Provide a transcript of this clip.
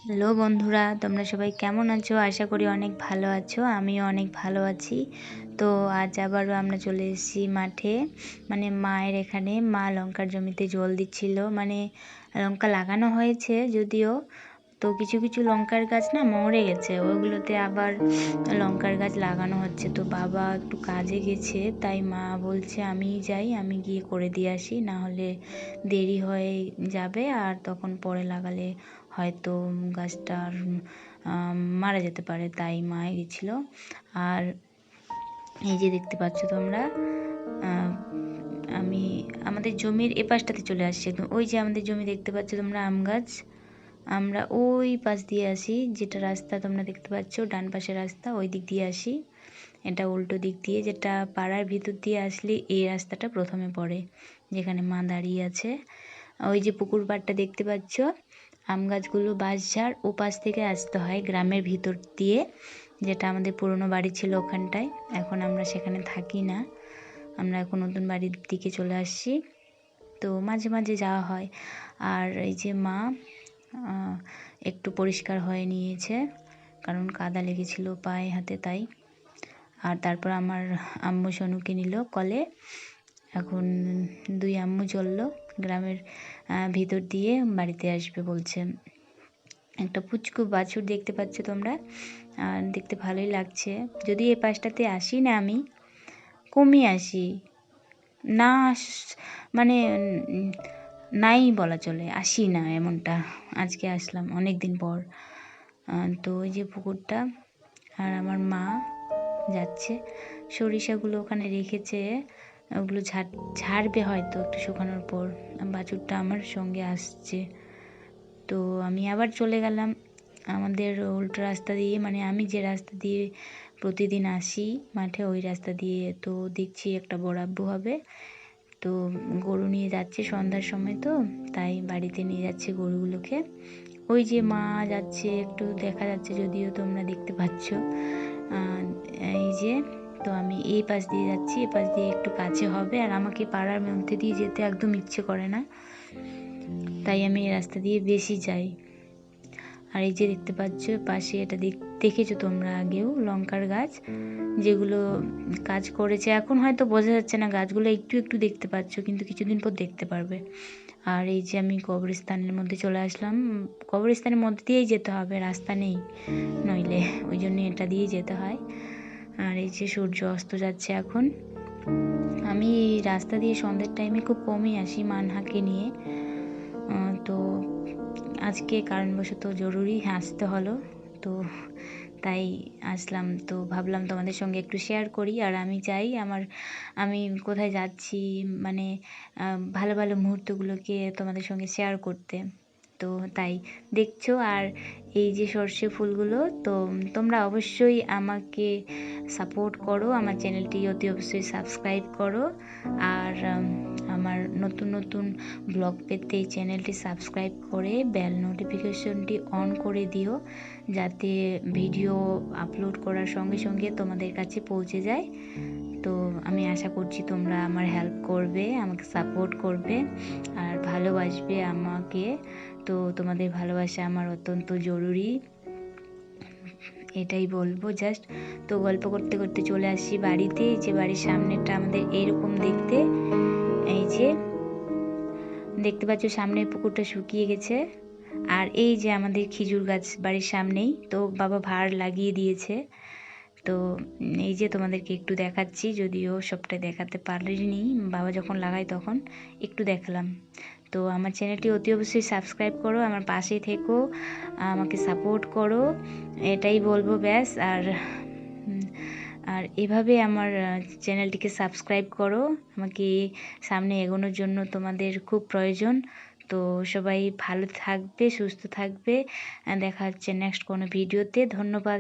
Hello বন্ধুরা, তোমরা সবাই কেমন আছো? আশা করি অনেক ভালো আছো। আমিও অনেক ভালো আছি। তো আজ আবারও আমরা চলে এসেছি মাঠে, মানে মায়ের এখানে। মা লঙ্কার জমিতে জল দিচ্ছিল, মানে লঙ্কা লাগানো হয়েছে যদিও, তো কিছু কিছু লঙ্কার গাছ না মরে গেছে, ওইগুলোতে আবার লঙ্কার গাছ লাগানো হচ্ছে। তো বাবা একটু কাজে গেছে, তাই মা বলছে আমিই যাই, আমি গিয়ে করে দিয়ে আসি, না হলে দেরি হয়ে যাবে আর তখন পরে লাগালে হয়তো গাছটা মারা যেতে পারে। তাই মা গেছিলো। আর এই যে দেখতে পাচ্ছ তোমরা, আমি আমাদের জমির এ পাশটাতে চলে আসছি একদম। ওই যে আমাদের জমি দেখতে পাচ্ছ তোমরা, আম গাছ, আমরা ওই পাশ দিয়ে আসি, যেটা রাস্তা তোমরা দেখতে পাচ্ছ ডান পাশে রাস্তা, ওই দিক দিয়ে আসি। এটা উল্টো দিক দিয়ে, যেটা পাড়ার ভিতর দিয়ে আসলে এই রাস্তাটা প্রথমে পড়ে, যেখানে মা দাঁড়িয়ে আছে। ওই যে পুকুর পাড়টা দেখতে পাচ্ছ, আম গাছগুলো বাঁশঝাড় ও পাশ থেকে আসতে হয় গ্রামের ভিতর দিয়ে, যেটা আমাদের পুরনো বাড়ি ছিল ওখানটায়। এখন আমরা সেখানে থাকি না, আমরা এখন নতুন বাড়ির দিকে চলে আসছি। তো মাঝে মাঝে যাওয়া হয়। আর এই যে মা একটু পরিষ্কার হয়ে নিয়েছে, কারণ কাদা লেগেছিল পায়ে হাতে, তাই। আর তারপর আমার আম্মু সোনুকে নিল কলে। এখন দুই আম্মু চললো গ্রামের ভিতর দিয়ে বাড়িতে আসবে বলছে। একটা পুচকু বাছুর দেখতে পাচ্ছ তোমরা, দেখতে ভালোই লাগছে। যদি এই পাশটাতে আসি না, আমি কমই আসি না, মানে নাই বলা চলে, আসি না এমনটা। আজকে আসলাম অনেক দিন পর। তো ওই যে পুকুরটা, আর আমার মা যাচ্ছে। সরিষাগুলো ওখানে রেখেছে, ওগুলো ঝাড়বে হয়তো একটু শুকানোর পর। বাছুরটা আমার সঙ্গে আসছে। তো আমি আবার চলে গেলাম আমাদের উল্টো রাস্তা দিয়ে, মানে আমি যে রাস্তা দিয়ে প্রতিদিন আসি মাঠে, ওই রাস্তা দিয়ে। তো দেখছি একটা বড় আব্বু হবে, তো গরু নিয়ে যাচ্ছে সন্ধ্যার সময়, তো তাই বাড়িতে নিয়ে যাচ্ছে গরুগুলোকে। ওই যে মা যাচ্ছে, একটু দেখা যাচ্ছে যদিও তোমরা দেখতে পাচ্ছ। এই যে, তো আমি এই পাশ দিয়ে যাচ্ছি, এই পাশ দিয়ে একটু কাছে হবে, আর আমাকে পাড়ার মধ্যে দিয়ে যেতে একদম ইচ্ছে করে না, তাই আমি এই রাস্তা দিয়ে বেশি যাই। আর এই যে দেখতে পাচ্ছ পাশে, এটা দেখেছো তোমরা আগেও, লঙ্কার গাছ, যেগুলো কাজ করেছে। এখন হয়তো বোঝা যাচ্ছে না, গাছগুলো একটু একটু দেখতে পাচ্ছ, কিন্তু কিছুদিন পর দেখতে পারবে। আর এই যে আমি কবরস্থানের মধ্যে চলে আসলাম। কবরস্থানের মধ্যে দিয়েই যেতে হবে, রাস্তা নেই নইলে, ওই জন্য এটা দিয়েই যেতে হয়। আর এই যে সূর্য অস্ত যাচ্ছে এখন। আমি এই রাস্তা দিয়ে সন্ধ্যের টাইমে খুব কমই আসি মানহাকে নিয়ে, তো আজকে কারণবশত জরুরি আসতে হলো, তো তাই আসলাম। তো ভাবলাম তোমাদের সঙ্গে একটু শেয়ার করি। আর আমি চাই আমি কোথায় যাচ্ছি, মানে ভালো ভালো মুহূর্তগুলোকে তোমাদের সঙ্গে শেয়ার করতে, তো তাই দেখছো। আর এই যে সর্ষে ফুলগুলো, তো তোমরা অবশ্যই আমাকে সাপোর্ট করো, আমার চ্যানেলটি অতি অবশ্যই সাবস্ক্রাইব করো। আর আমার নতুন নতুন ব্লগ পেতে এই চ্যানেলটি সাবস্ক্রাইব করে বেল নোটিফিকেশনটি অন করে দিও, যাতে ভিডিও আপলোড করার সঙ্গে সঙ্গে তোমাদের কাছে পৌঁছে যায়। তো আমি আশা করছি তোমরা আমার হেল্প করবে, আমাকে সাপোর্ট করবে আর ভালোবাসবে আমাকে। তো তোমাদের ভালোবাসা আমার অত্যন্ত জরুরি, এটাই বলবো জাস্ট। তো গল্প করতে করতে চলে আসছি বাড়িতে। যে বাড়ির সামনেটা আমাদের এইরকম দেখতে, এই যে দেখতে পাচ্ছ সামনের পুকুরটা শুকিয়ে গেছে। আর এই যে আমাদের খেজুর গাছ বাড়ির সামনেই, তো বাবা ভাড় লাগিয়ে দিয়েছে। তো এই যে তোমাদেরকে একটু দেখাচ্ছি, যদিও সবটা দেখাতে পারিনি, বাবা যখন লাগায় তখন একটু দেখালাম। তো আমার চ্যানেলটি অতি অবশ্যই সাবস্ক্রাইব করো, আমার পাশে থেকো, আমাকে সাপোর্ট করো, এটাই বলবো ব্যাস। আর এভাবে আমার চ্যানেলটিকে সাবস্ক্রাইব করো, আমাকে সামনে এগোনোর জন্য তোমাদের খুব প্রয়োজন। তো সবাই ভালো থাকবে, সুস্থ থাকবে, দেখা হচ্ছে নেক্সট কোনো ভিডিওতে। ধন্যবাদ।